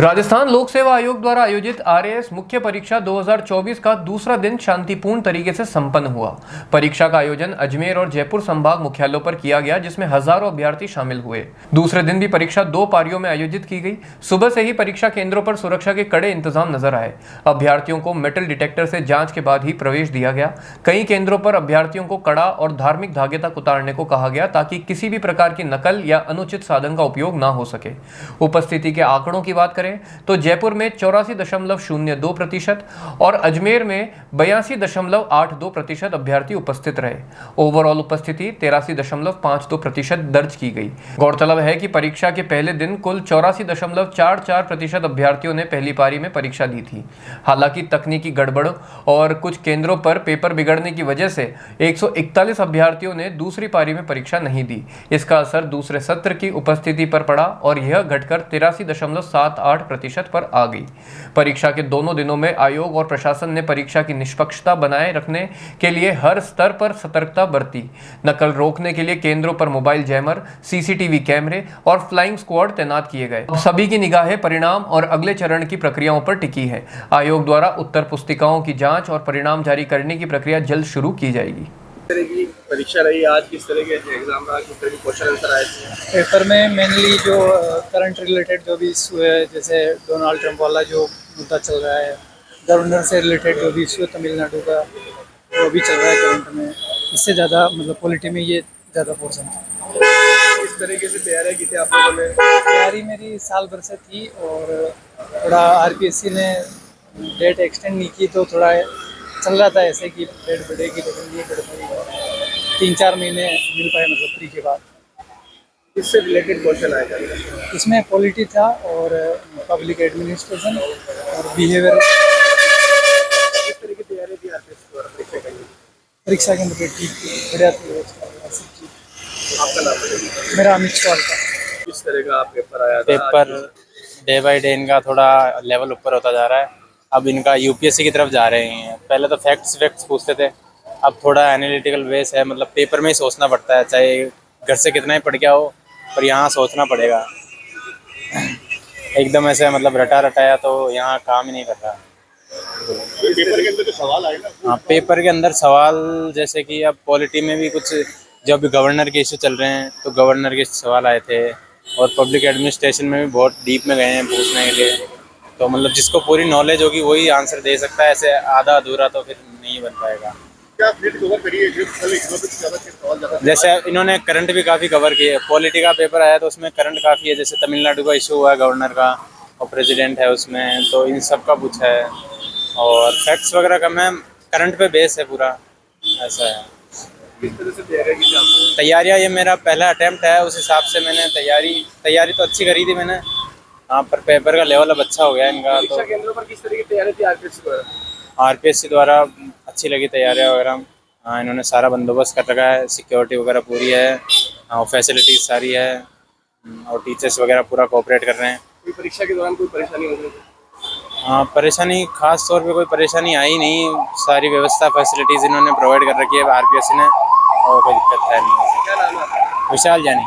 राजस्थान लोक सेवा आयोग द्वारा आयोजित आरएएस मुख्य परीक्षा 2024 का दूसरा दिन शांतिपूर्ण तरीके से संपन्न हुआ। परीक्षा का आयोजन अजमेर और जयपुर संभाग मुख्यालयों पर किया गया, जिसमें हजारों अभ्यर्थी शामिल हुए। दूसरे दिन भी परीक्षा 2 पारियों में आयोजित की गई। सुबह से ही परीक्षा केंद्रों पर सुरक्षा के कड़े इंतजाम नजर आए। अभ्यर्थियों को मेटल डिटेक्टर से जांच के बाद ही प्रवेश दिया गया। कई केंद्रों पर अभ्यर्थियों को कड़ा और धार्मिक धागे तक उतारने को कहा गया, ताकि किसी भी प्रकार की नकल या अनुचित साधन का उपयोग न हो सके। उपस्थिति के आंकड़ों की बात करें तो जयपुर में 84.02% और अजमेर में 82.82% अभ्यर्थी उपस्थित रहे। ओवरऑल उपस्थिति 83.52% दर्ज की गई। गौरतलब है कि परीक्षा के पहले दिन कुल 84.44% अभ्यर्थियों ने पहली पारी में परीक्षा दी थी। हालांकि तकनीकी गड़बड़ और कुछ केंद्रों पर पेपर बिगड़ने की वजह से 141 अभ्यर्थियों ने दूसरी पारी में परीक्षा नहीं दी। इसका असर दूसरे सत्र की उपस्थिति पर पड़ा और यह घटकर 83.78% पर आ गई। परीक्षा के दोनों दिनों में आयोग और प्रशासन ने परीक्षा की निष्पक्षता बनाए रखने के लिए हर स्तर पर सतर्कता बरती। नकल रोकने के लिए केंद्रों पर मोबाइल जैमर, सीसीटीवी कैमरे और फ्लाइंग स्क्वाड तैनात किए गए। अब सभी की निगाहें परिणाम और अगले चरण की प्रक्रियाओं पर टिकी है। आयोग द्वारा उत्तर पुस्तिकाओं की जांच और परिणाम जारी करने की प्रक्रिया जल्द शुरू की जाएगी। तरह की परीक्षा रही आज, किस तरह के एग्जाम रहा, किस तरह के क्वेश्चन आंसर आए थे? पेपर में मेनली जो करंट रिलेटेड जो भी इशू है, जैसे डोनाल्ड ट्रंप वाला जो मुद्दा चल रहा है, गवर्नर से रिलेटेड जो भी इशू है तमिलनाडु का, वो भी चल रहा है करंट में। इससे ज़्यादा मतलब पॉलिटी में ये ज़्यादा पोर्सन था। किस तरीके से तैयारी की थी आप लोगों ने? तैयारी मेरी साल भर से थी और थोड़ा आरपीएससी ने डेट एक्सटेंड नहीं की, तो थोड़ा चल रहा था ऐसे कि डेट बढ़ेगी, लेकिन ये 3-4 महीने मिल पाए मतलब फ्री के बाद। इससे रिलेटेड क्वेश्चन आए थे? इसमें पॉलिटी था और पब्लिक एडमिनिस्ट्रेशन और बिहेवियर। किस तरह की तैयारी थी आपके परीक्षा के अंदर ठीक थी, बढ़िया थी। आपका नाम बताइए। मेरा अमित चौल था। किस तरह का आप पेपर आया था? पेपर डे बाय डे इनका थोड़ा लेवल ऊपर होता जा रहा है। अब इनका यूपीएससी की तरफ जा रहे हैं। पहले तो फैक्ट्स पूछते थे, अब थोड़ा एनालिटिकल बेस है। मतलब पेपर में ही सोचना पड़ता है, चाहे घर से कितना ही पढ़ गया हो, पर यहाँ सोचना पड़ेगा। एकदम ऐसे मतलब रटा रटाया तो यहाँ काम ही नहीं कर रहा। पेपर के अंदर जो सवाल आए ना? हाँ, पेपर के अंदर सवाल जैसे कि अब पॉलिटी में भी कुछ, जब गवर्नर के इशू चल रहे हैं तो गवर्नर के सवाल आए थे, और पब्लिक एडमिनिस्ट्रेशन में भी बहुत डीप में गए हैं पूछने के लिए। तो मतलब जिसको पूरी नॉलेज होगी वही आंसर दे सकता है, ऐसे आधा अधूरा तो फिर नहीं बन पाएगा। क्या नेट कवर करिए? ज़्यादा जैसे इन्होंने करंट भी काफ़ी कवर किए। पॉलिटी का पेपर आया तो उसमें करंट काफ़ी है, जैसे तमिलनाडु का इशू हुआ है गवर्नर का, और प्रेसिडेंट है उसमें, तो इन सब का पूछा है। और फैक्ट्स वगैरह का मैम करंट पे बेस है पूरा, ऐसा है। किस तरह से तैयारी की थी आपने? तैयारियाँ, ये मेरा पहला अटैम्प्ट है, उस हिसाब से मैंने तैयारी तो अच्छी करी थी मैंने। हाँ, पर पेपर का लेवल अब अच्छा हो गया इनका। तो परीक्षा केंद्रों पर किस तरह की तैयारी थी आरपीएससी पर? आरपीएससी द्वारा अच्छी लगी तैयारियाँ वगैरह। हाँ, इन्होंने सारा बंदोबस्त कर रखा है, सिक्योरिटी वगैरह पूरी है, और फैसिलिटीज़ सारी है, और टीचर्स वगैरह पूरा कोऑपरेट कर रहे हैं। कोई परीक्षा के दौरान कोई परेशानी हो रही? हाँ, परेशानी खास तौर पे कोई परेशानी आई नहीं। सारी व्यवस्था फैसिलिटीज़ इन्होंने प्रोवाइड कर रखी है आरपीएससी ने, और कोई दिक्कत है नहीं। क्या नाम है? विशाल जानी।